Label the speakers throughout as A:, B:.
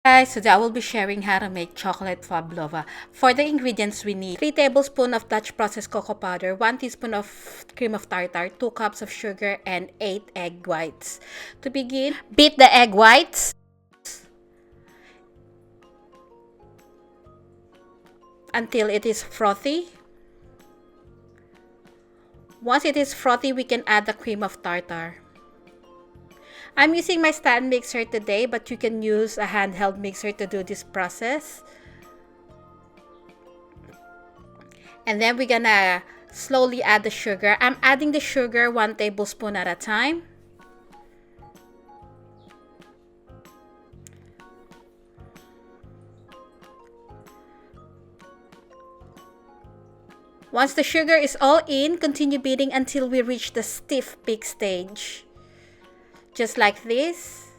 A: Guys, today I will be sharing how to make chocolate pavlova. For the ingredients we need 3 tablespoons of Dutch processed cocoa powder, 1 teaspoon of cream of tartar, 2 cups of sugar, and 8 egg whites. To begin, beat the egg whites until it is frothy. Once it is frothy, we can add the cream of tartar. I'm using my stand mixer today, but you can use a handheld mixer to do this process. And then we're gonna slowly add the sugar. I'm adding the sugar 1 tablespoon at a time. Once the sugar is all in, continue beating until we reach the stiff peak stage. Just like this.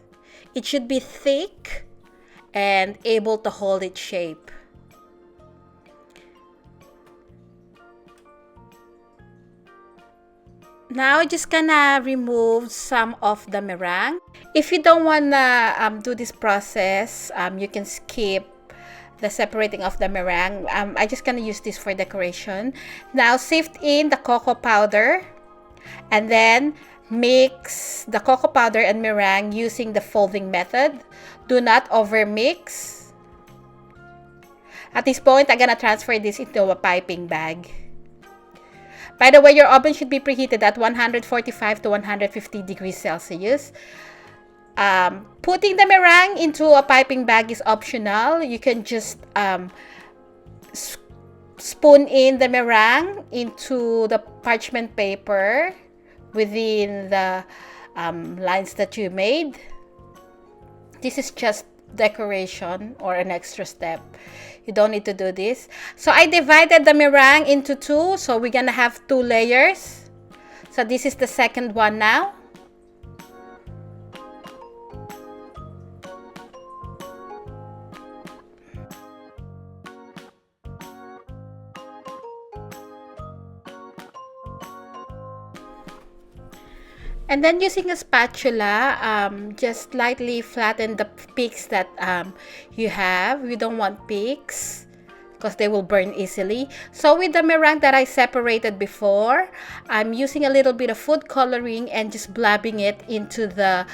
A: It should be thick and able to hold its shape. Now, just gonna remove some of the meringue. If you don't wanna do this process, you can skip the separating of the meringue. I just gonna use this for decoration. Now, sift in the cocoa powder and then mix the cocoa powder and meringue using the folding method. Do not over mix. At this point, I'm gonna transfer this into a piping bag. By the way, your oven should be preheated at 145 to 150 degrees Celsius. Putting the meringue into a piping bag is optional. You can just spoon in the meringue into the parchment paper within the lines that you made. This is just decoration or an extra step. You don't need to do this. So I divided the meringue into 2. So we're gonna have 2 layers. So this is the second one now. And then using a spatula, just lightly flatten the peaks that you have. You don't want peaks because they will burn easily. So with the meringue that I separated before, I'm using a little bit of food coloring and just blabbing it into the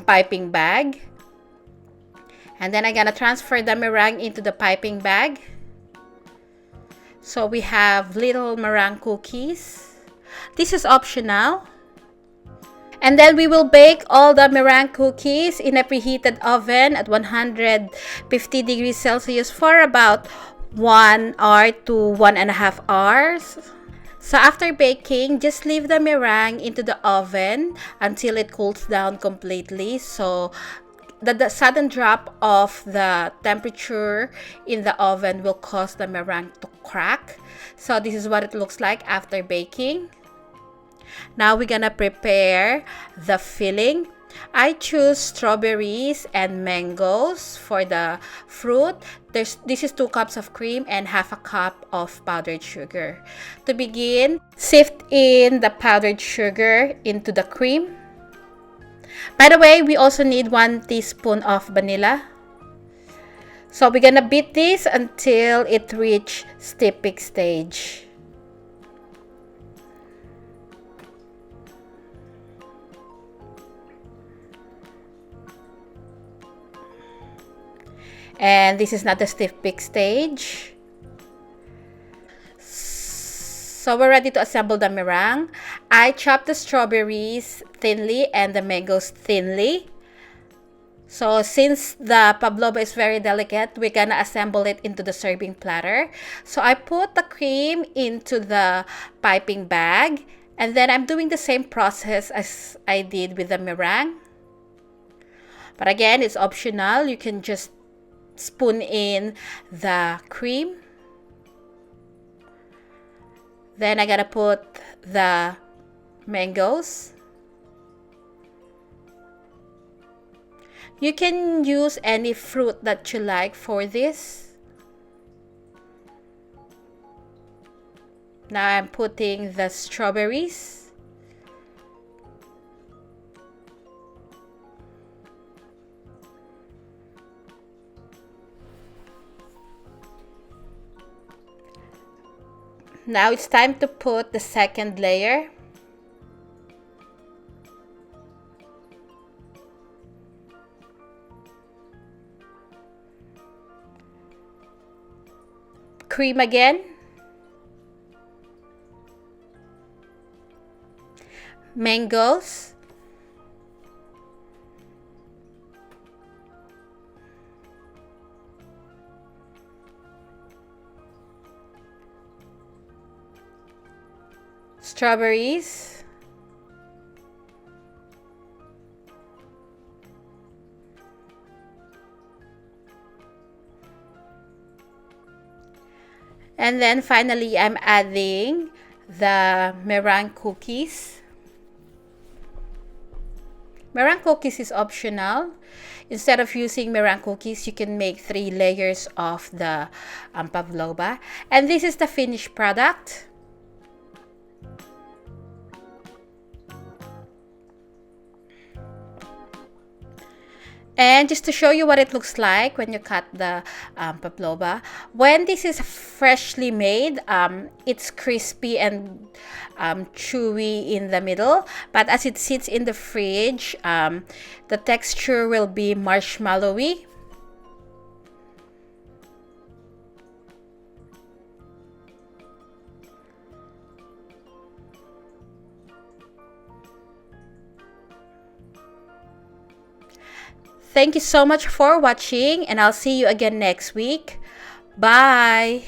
A: piping bag. And then I'm gonna transfer the meringue into the piping bag. So we have little meringue cookies. This is optional. And then we will bake all the meringue cookies in a preheated oven at 150 degrees Celsius for about 1 hour to 1.5 hours. So after baking, just leave the meringue into the oven until it cools down completely. So the sudden drop of the temperature in the oven will cause the meringue to crack. So this is what it looks like after baking. Now we're gonna prepare the filling. I choose strawberries and mangoes for the fruit. This is 2 cups of cream and half a cup of powdered sugar. To begin, sift in the powdered sugar into the cream. By the way, we also need 1 teaspoon of vanilla. So we're gonna beat this until it reaches stiff peak stage. And this is not the stiff peak stage. So we're ready to assemble the meringue. I chopped the strawberries thinly and the mangoes thinly. So since the pavlova is very delicate, we're gonna assemble it into the serving platter. So I put the cream into the piping bag, and then I'm doing the same process as I did with the meringue. But again, it's optional. You can just spoon in the cream. Then I gotta put the mangoes. You can use any fruit that you like for this. Now I'm putting the strawberries. Now it's time to put the second layer. Cream again. Mangoes. Strawberries. And then finally, I'm adding the meringue cookies. Meringue cookies is optional. Instead of using meringue cookies, you can make 3 layers of the pavlova. And this is the finished product. And just to show you what it looks like when you cut the pavlova, when this is freshly made, it's crispy and chewy in the middle. But as it sits in the fridge, the texture will be marshmallowy. Thank you so much for watching, and I'll see you again next week. Bye!